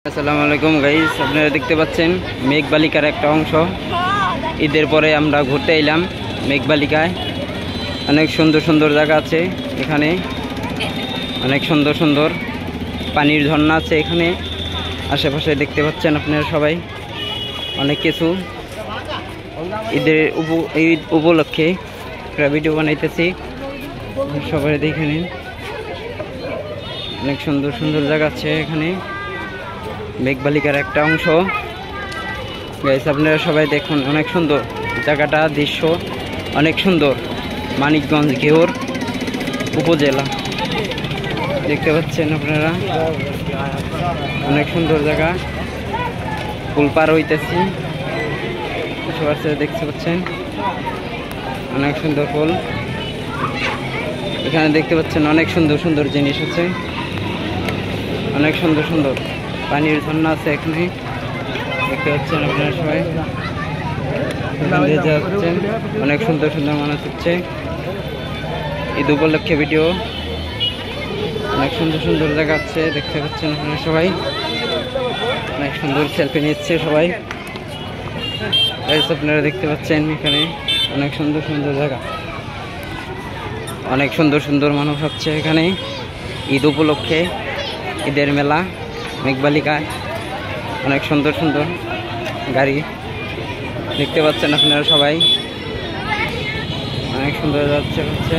আসসালামু আলাইকুম গাইস, আপনারা দেখতে পাচ্ছেন মেঘবালিকার একটা অংশ। ঈদের পরে আমরা ঘুরতে এলাম মেঘবালিকায়। অনেক সুন্দর সুন্দর জায়গা আছে এখানে, অনেক সুন্দর সুন্দর পানির ঝর্ণা আছে এখানে। আশেপাশে দেখতে পাচ্ছেন আপনারা সবাই অনেক কিছু। ঈদের ঈদ উপলক্ষে একটা ভিডিও বানাইতেছি, সবাই দেখে নিন। অনেক সুন্দর সুন্দর জায়গা আছে এখানে, মেঘবালিকার একটা অংশ। গাইস আপনারা সবাই দেখুন, অনেক সুন্দর জায়গাটা, দৃশ্য অনেক সুন্দর। মানিকগঞ্জ ঘেউর উপজেলা দেখতে পাচ্ছেন আপনারা, অনেক সুন্দর জায়গা। পুল পার হইতেছি, দেখতে পাচ্ছেন অনেক সুন্দর পুল। এখানে দেখতে পাচ্ছেন অনেক সুন্দর সুন্দর জিনিস আছে, অনেক সুন্দর সুন্দর পানির ঝর্ণা আছে এখানে দেখতে পাচ্ছেন আপনারা সবাই। যাচ্ছেন অনেক সুন্দর সুন্দর মানুষ হচ্ছে। ঈদ উপলক্ষে ভিডিও, অনেক সুন্দর সুন্দর জায়গা আছে দেখতে পাচ্ছেন আপনারা সবাই। অনেক সুন্দর সেলফি নিচ্ছে সবাই। আপনারা দেখতে পাচ্ছেন এখানে অনেক সুন্দর সুন্দর জায়গা, অনেক সুন্দর সুন্দর মানুষ হচ্ছে এখানে ঈদ উপলক্ষে। ঈদের মেলা মেঘবালিকায়, অনেক সুন্দর সুন্দর গাড়ি দেখতে পাচ্ছেন আপনারা সবাই। অনেক সুন্দর যাচ্ছে হচ্ছে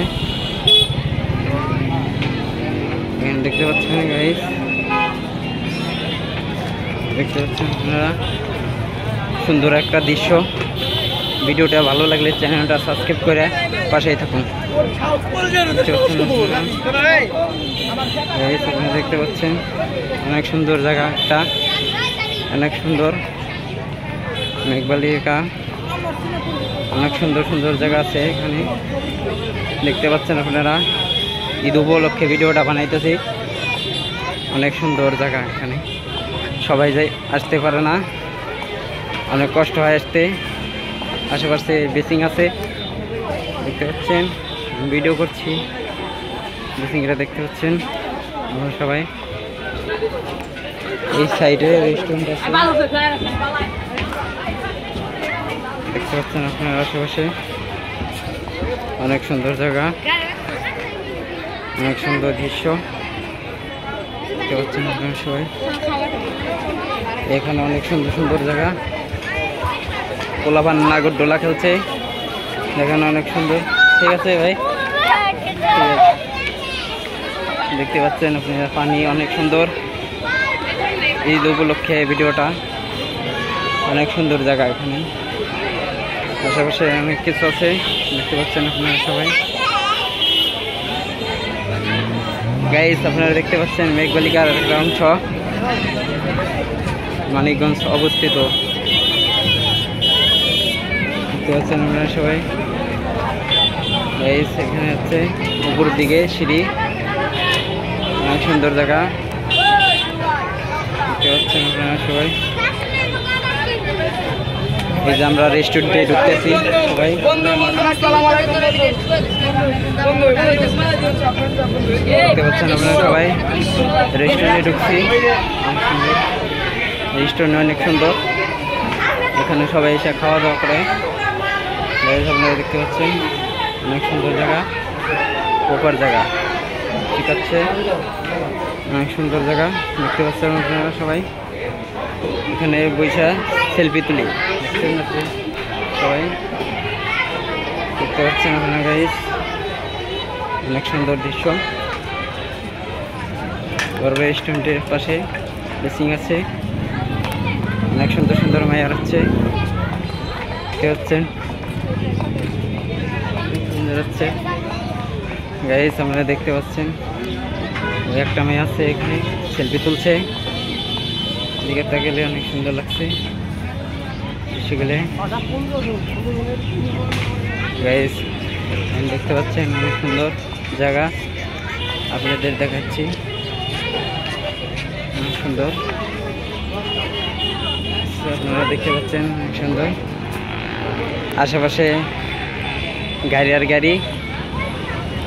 এখানে দেখতে পাচ্ছেন গাইস, দেখতে পাচ্ছেন আপনারা সুন্দর একটা দৃশ্য। ভিডিওটা ভালো লাগলে চ্যানেলটা সাবস্ক্রাইব করে পাশেই থাকুন। দেখতে পাচ্ছেন অনেক সুন্দর জায়গা একটা, অনেক সুন্দর মেঘবালিকা, অনেক সুন্দর সুন্দর জায়গা আছে এখানে দেখতে পাচ্ছেন আপনারা। ঈদ উপলক্ষে ভিডিওটা বানাইতেছি, অনেক সুন্দর জায়গা এখানে। সবাই যাই আসতে পারে না, অনেক কষ্ট হয় আসতে। আশেপাশে বেসিং আছে দেখতে পাচ্ছেন, ভিডিও করছি বেসিংটা দেখতে পাচ্ছেন আপনারা সবাই। এই সাইডে রেস্টুরেন্ট আছে দেখতে পাচ্ছেন আপনার আশেপাশে। অনেক সুন্দর জায়গা, অনেক সুন্দর দৃশ্য দেখতে পাচ্ছেন আপনারা সবাই। এখানে অনেক সুন্দর সুন্দর জায়গা, পোলাপান নাগরদোলা খেলছে এখানে, অনেক সুন্দর। ঠিক আছে ভাই, দেখতে পাচ্ছেন আপনি পানি অনেক সুন্দর। ঈদ উপলক্ষে ভিডিওটা, অনেক সুন্দর জায়গা এখানে। আশেপাশে অনেক কিছু আছে দেখতে পাচ্ছেন আপনারা সবাই। গাইস আপনারা দেখতে পাচ্ছেন মেঘবালিকার একটা অংশ, মানিকগঞ্জ অবস্থিত দেখতে পাচ্ছেন আপনারা সবাই। গাইস এখানে হচ্ছে উপর দিকে সিঁড়ি, অনেক সুন্দর জায়গা দেখতে পাচ্ছেন আপনারা সবাই। এই যে আমরা রেস্টুরেন্টে ঢুকতেছি সবাই, দেখতে পাচ্ছেন আপনারা সবাই। রেস্টুরেন্টে ঢুকছি, রেস্টুরেন্ট অনেক সুন্দর, এখানে সবাই এসে খাওয়া দাওয়া করে। আপনারা দেখতে পাচ্ছেন অনেক সুন্দর জায়গা, প্রপার জায়গা, ঠিক আছে, অনেক সুন্দর জায়গা দেখতে পাচ্ছেন আপনারা সবাই। এখানে বৈশা সেলফি তুলি দেখছেন সবাই, দেখতে পাচ্ছেন আপনারা গাইস, অনেক সুন্দর দৃশ্য। রেস্টুরেন্টের পাশে বেসিং আছে, অনেক সুন্দর সুন্দর মায়ার হচ্ছে দেখতে পাচ্ছেন হচ্ছে গাইস। আপনারা দেখতে পাচ্ছেন একটা মেয়ে আছে এখানে সেলফি তুলছে, দিকে গেলে অনেক সুন্দর লাগছে সেগুলো গাইস। দেখতে পাচ্ছেন অনেক সুন্দর জায়গা, আপনাদের দেখাচ্ছি অনেক সুন্দর। আপনারা দেখতে পাচ্ছেন অনেক সুন্দর, আশেপাশে গাড়ি আর গাড়ি।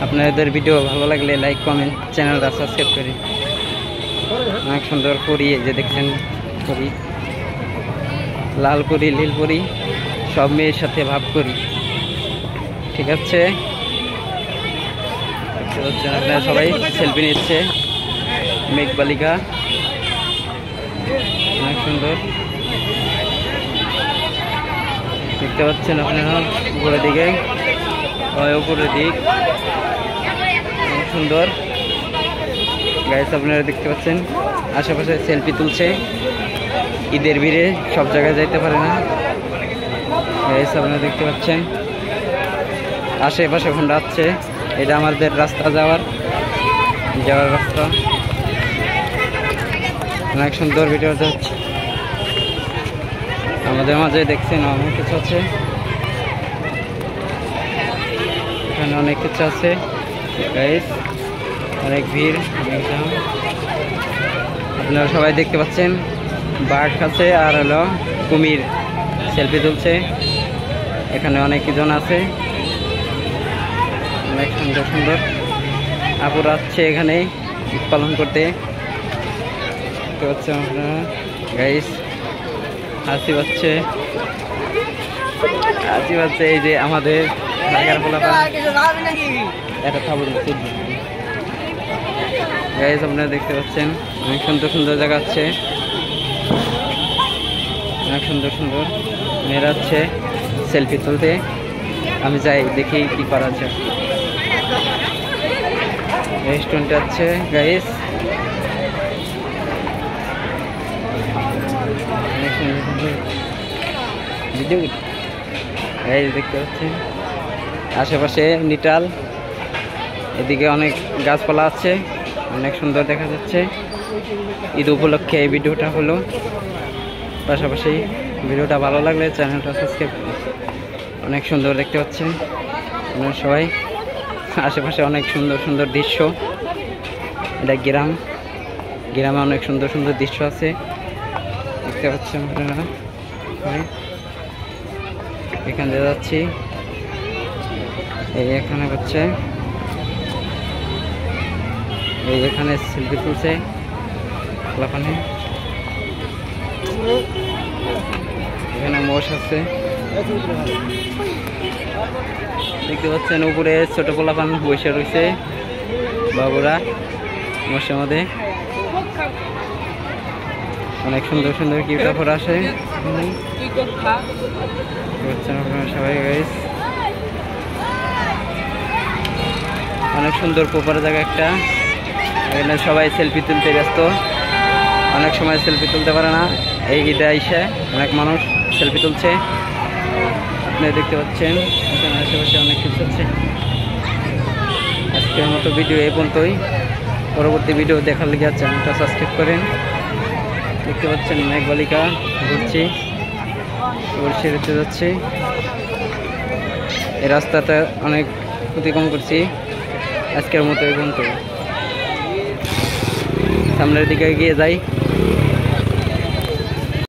আপনাদের ভিডিও ভালো লাগলে লাইক, কমেন্ট, চ্যানেলটা সাবস্ক্রাইব করি। অনেক সুন্দর পরি, এই যে দেখছেন পরি, লাল পরি, নীল পরি, সব মেয়ের সাথে ভাব করি। ঠিক আছে, আপনারা সবাই সেলফি নিচ্ছে। মেঘবালিকা অনেক সুন্দর দেখতে পাচ্ছেন আপনারা। উপরের দিকে, উপরের দিক অনেক সুন্দর গাইস, আপনারা দেখতে পাচ্ছেন। আশেপাশে সেলফি তুলছে, ঈদের ভিড়ে সব জায়গায় যাইতে পারে না গাইস, আপনারা দেখতে পাচ্ছেন। আশেপাশে এখন যাচ্ছে, এটা আমাদের রাস্তা যাওয়ার রাস্তা। অনেক সুন্দর ভিডিও যাচ্ছে, আমাদের মাঝে দেখছেন অনেক কিছু আছে, এখানে অনেক কিছু আছে গাইস, অনেক ভিড়, অনেক জ্যাম। আপনারা সবাই দেখতে পাচ্ছেন বাঘ আছে আর হলো কুমির সেলফি তুলছে। এখানে অনেক জন আছে, অনেক সুন্দর সুন্দর আপুরা আসছে এখানে ঈদ পালন করতে। দেখতে পাচ্ছেন আপনারা গাইস, হাসি পাচ্ছে, এই যে আমাদের ঢাকার পোলাপান। এটা খাবার গাইস, আপনারা দেখতে পাচ্ছেন অনেক সুন্দর সুন্দর জায়গা আছে, অনেক সুন্দর সুন্দর মেয়েরা আছে সেলফি তুলতে। আমি যাই দেখি কি করা আছে। রেস্টুরেন্ট আছে গাইস, অনেক সুন্দর সুন্দর ভিডিও গাইস দেখতে পাচ্ছেন। আশেপাশে নিটাল, এদিকে অনেক গাছপালা আছে, অনেক সুন্দর দেখা যাচ্ছে। ঈদ উপলক্ষে এই ভিডিওটা হলো। পাশাপাশি ভিডিওটা ভালো লাগলে চ্যানেলটা সাবস্ক্রাইব করুন। অনেক সুন্দর দেখতে পাচ্ছেন আপনারা সবাই। আশেপাশে অনেক সুন্দর সুন্দর দৃশ্য, এটা গ্রামে অনেক সুন্দর সুন্দর দৃশ্য আছে, দেখতে পাচ্ছেন আপনারা সবাই। এখানে যাচ্ছি, এই এখানে হচ্ছে, এই এখানে সেলফি তুলছে পোলাপানে। এখানে মোষ আছে দেখতে পাচ্ছেন, উপরে ছোট পোলাপান বসে রয়েছে, বাবুরা মোষের মধ্যে। অনেক সুন্দর সুন্দর কি কাপড় আসে আপনারা সবাই গাইস। অনেক সুন্দর পোপার জায়গা একটা, এখানে সবাই সেলফি তুলতে ব্যস্ত, অনেক সময় সেলফি তুলতে পারে না। এই ঈদে আইসে অনেক মানুষ সেলফি তুলছে, আপনি দেখতে পাচ্ছেন। এখানে আশেপাশে অনেক কিছু আছে। আজকের মতো ভিডিও এই পর্যন্তই, পরবর্তী ভিডিও দেখার লিগে চ্যানেলটা সাবস্ক্রাইব করেন। দেখতে পাচ্ছেন মেঘবালিকা ঘুরছি, বলতে যাচ্ছি। এই রাস্তাটা অনেক অতিক্রম করছি। আজকের মতো এই পর্যন্ত, সামনের দিকে এগিয়ে যাই।